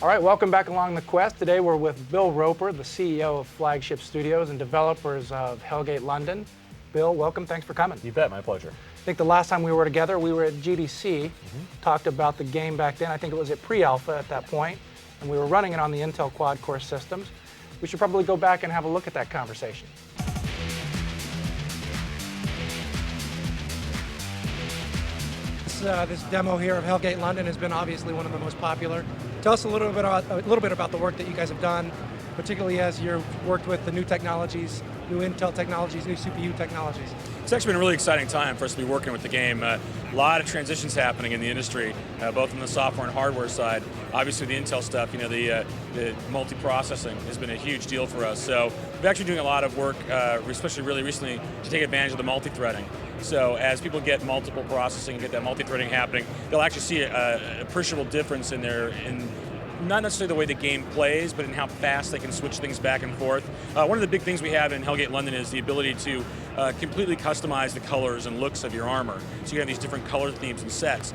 All right, welcome back along the quest. Today we're with Bill Roper, the CEO of Flagship Studios and developers of Hellgate London. Bill, welcome. Thanks for coming. You bet. My pleasure. I think the last time we were together, we were at GDC, talked about the game back then. I think it was at pre-alpha at that point, and we were running it on the Intel quad-core systems. We should probably go back and have a look at that conversation. This demo here of Hellgate London has been obviously one of the most popular. Tell us a little bit about the work that you guys have done, particularly as you've worked with the new technologies, new Intel technologies, new CPU technologies. It's actually been a really exciting time for us to be working with the game. A lot of transitions happening in the industry, both on the software and hardware side. Obviously the Intel stuff, the multi-processing has been a huge deal for us. So we've actually doing a lot of work, especially really recently, to take advantage of the multi-threading. So as people get multiple processing and get that multi-threading happening, they'll actually see an appreciable difference in not necessarily the way the game plays, but in how fast they can switch things back and forth. One of the big things we have in Hellgate London is the ability to completely customize the colors and looks of your armor. So you have these different color themes and sets.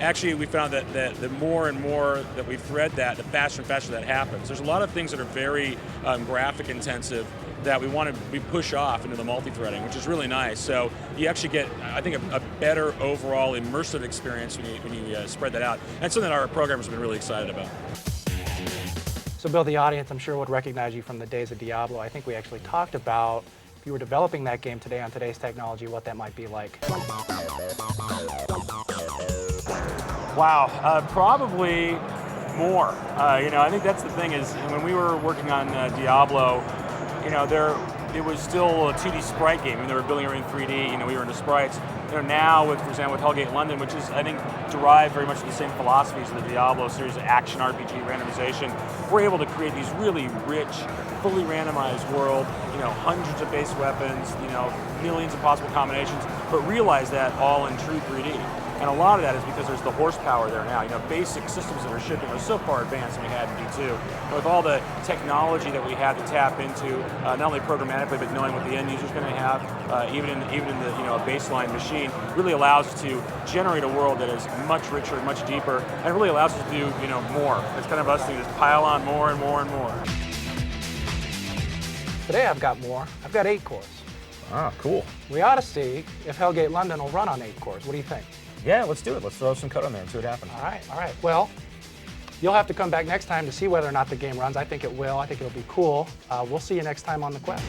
Actually, we found that the more and more that we thread that, the faster and faster that happens. There's a lot of things that are very graphic intensive that we push off into the multi-threading, which is really nice. So you actually get, I think, a better overall immersive experience when you spread that out. And something that our programmers have been really excited about. So Bill, the audience, I'm sure, would recognize you from the days of Diablo. I think we actually talked about, if you were developing that game today on today's technology, what that might be like. Wow, probably more. I think that's the thing is, when we were working on Diablo, it was still a 2D sprite game, and they were building everything 3D. We were into sprites. Now, for example, with Hellgate London, which is, I think, derived very much from the same philosophies of the Diablo series of action RPG randomization, we're able to create these really rich, fully randomized world. Hundreds of base weapons, millions of possible combinations, but realize that all in true 3D. And a lot of that is because there's the horsepower there now. Basic systems that are shipping are so far advanced than we had in D2. And with all the technology that we had to tap into, not only programmatically, but knowing what the end user's going to have, even in the a baseline machine, really allows us to generate a world that is much richer, much deeper, and it really allows us to do more. It's kind of us to just pile on more and more and more. Today I've got more. I've got 8 cores. Ah, cool. We ought to see if Hellgate London will run on 8 cores. What do you think? Yeah, let's do it. Let's throw some code on there and see what happens. All right. Well, you'll have to come back next time to see whether or not the game runs. I think it will. I think it'll be cool. We'll see you next time on The Quest.